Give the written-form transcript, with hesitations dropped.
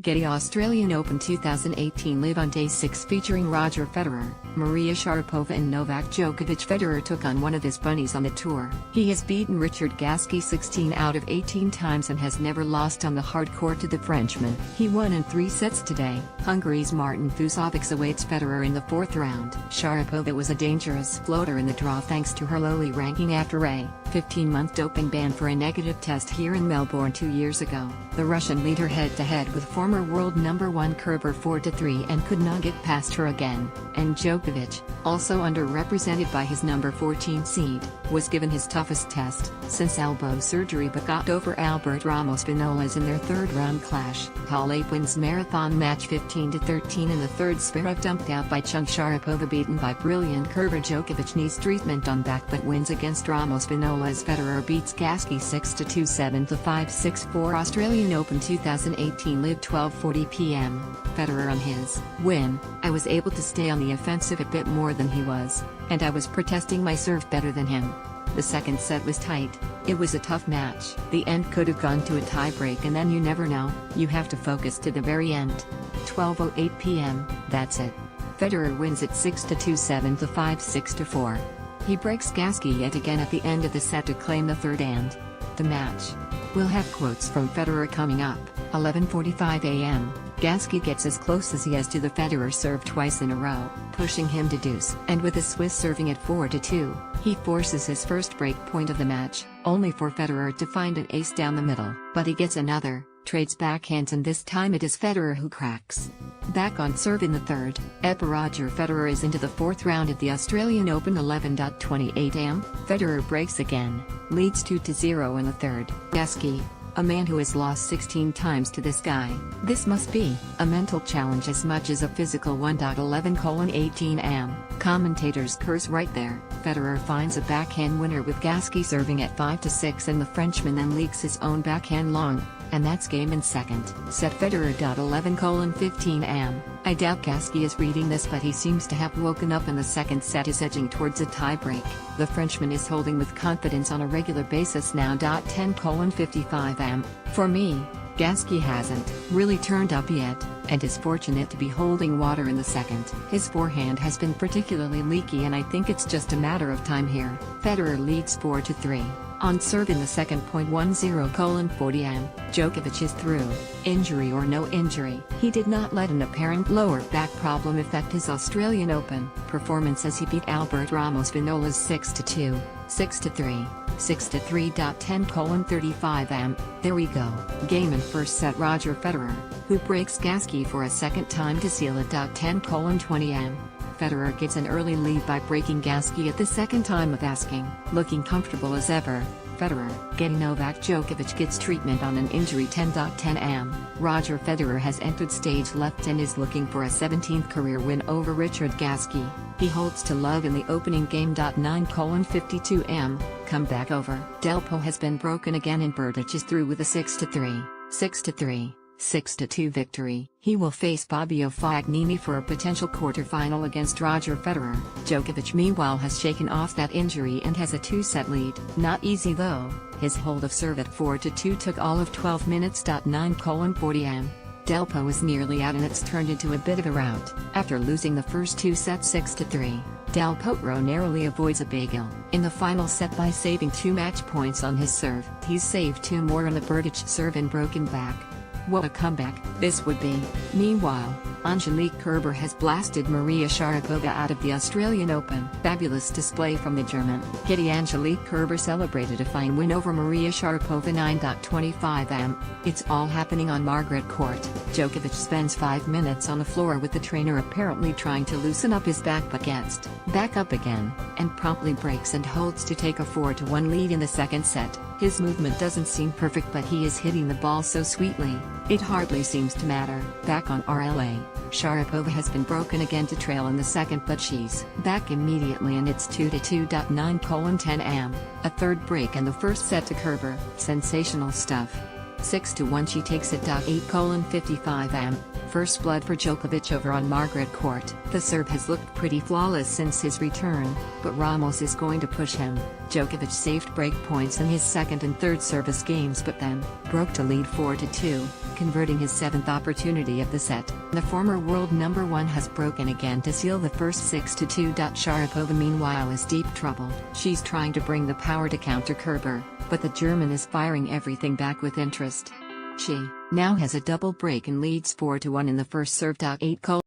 Getty Australian Open 2018 live on day 6 featuring Roger Federer, Maria Sharapova and Novak Djokovic. Federer took on one of his bunnies on the tour. He has beaten Richard Gasquet 16 out of 18 times and has never lost on the hard court to the Frenchman. He won in 3 sets today. Hungary's Martin Fucsovics awaits Federer in the 4th round. Sharapova was a dangerous floater in the draw thanks to her lowly ranking after a 15-month doping ban for a negative test here in Melbourne 2 years ago. The Russian leader head-to-head with former world number 1 Kerber 4-3 and could not get past her again. And Djokovic, also underrepresented by his number 14 seed, was given his toughest test since elbow surgery but got over Albert Ramos Vinolas in their 3rd round clash. Hall 8 wins marathon match 15-13 in the 3rd. Zverev dumped out by Chung. Sharapova beaten by brilliant Kerber. Djokovic needs treatment on back but wins against Ramos Vinolas. Federer beats Gasquet 6-2, 7-5, 6-4. Australian Open 2018 live 12:40 p.m. Federer on his win. I was able to stay on the offensive a bit more than he was, and I was protesting my serve better than him. The second set was tight. It was a tough match. The end could have gone to a tiebreak and then you never know, you have to focus to the very end. 12:08 p.m, that's it. Federer wins at 6-2, 7-5, 6-4. He breaks Gasquet yet again at the end of the set to claim the 3rd and the match. We'll have quotes from Federer coming up. 11:45 a.m. Gasquet gets as close as he has to the Federer serve twice in a row, pushing him to deuce. And with the Swiss serving at 4-2, he forces his first break point of the match, only for Federer to find an ace down the middle. But he gets another, trades backhands, and this time it is Federer who cracks. Back on serve in the 3rd, Roger Federer is into the 4th round at the Australian Open. 11:28 am, Federer breaks again, leads 2-0 in the 3rd. Gasquet, a man who has lost 16 times to this guy. This must be a mental challenge as much as a physical one. 11:18 am, commentators curse right there. Federer finds a backhand winner with Gasquet serving at 5-6 and the Frenchman then leaks his own backhand long, and that's game in 2nd set. Federer. 11:15 am, I doubt Gasquet is reading this but he seems to have woken up and the 2nd set is edging towards a tiebreak. The Frenchman is holding with confidence on a regular basis now. 10:55 am, for me, Gasquet hasn't really turned up yet, and is fortunate to be holding water in the 2nd. His forehand has been particularly leaky and I think it's just a matter of time here. Federer leads 4-3. On serve in the 2nd. 10:40 am, Djokovic is through. Injury or no injury, he did not let an apparent lower back problem affect his Australian Open performance as he beat Albert Ramos Vinolas 6-2, 6-3, 6-3. 10:35 am, there we go. Game in 1st set. Roger Federer, who breaks Gasquet for a 2nd time to seal it. 10:20 am. Federer gets an early lead by breaking Gasquet at the 2nd time of asking, looking comfortable as ever. Federer, getting Novak Djokovic gets treatment on an injury. 10:10 am, Roger Federer has entered stage left and is looking for a 17th career win over Richard Gasquet. He holds to love in the opening game. 9:52 am, comeback over. Delpo has been broken again and Berdych is through with a 6-3, 6-3. 6-2 victory. He will face Fabio Fognini for a potential quarterfinal against Roger Federer. Djokovic meanwhile has shaken off that injury and has a 2-set lead. Not easy though, his hold of serve at 4-2 took all of 12 minutes. 9:40 am, Delpo is nearly out and it's turned into a bit of a rout. After losing the first 2 sets 6-3, Del Potro narrowly avoids a bagel in the final set by saving 2 match points on his serve. He's saved 2 more on the Berdych serve and broken back. What a comeback this would be. Meanwhile, Angelique Kerber has blasted Maria Sharapova out of the Australian Open. Fabulous display from the German. Getty. Angelique Kerber celebrated a fine win over Maria Sharapova. 9:25 am, it's all happening on Margaret Court. Djokovic spends 5 minutes on the floor with the trainer apparently trying to loosen up his back but gets back up again, and promptly breaks and holds to take a 4-1 lead in the 2nd set. His movement doesn't seem perfect but he is hitting the ball so sweetly, it hardly seems to matter. Back on RLA, Sharapova has been broken again to trail in the 2nd but she's back immediately and it's 2-2. 9:10 am, a 3rd break and the 1st set to Kerber. Sensational stuff. 6-1 she takes it. 8:55 am, first blood for Djokovic over on Margaret Court. The Serb has looked pretty flawless since his return, but Ramos is going to push him. Djokovic saved break points in his second and third service games but then broke to lead 4-2, converting his seventh opportunity of the set. The former world number one has broken again to seal the first 6-2. Sharapova meanwhile is deep trouble. She's trying to bring the power to counter Kerber, but the German is firing everything back with interest. She now has a double break and leads 4-1 in the first serve. 8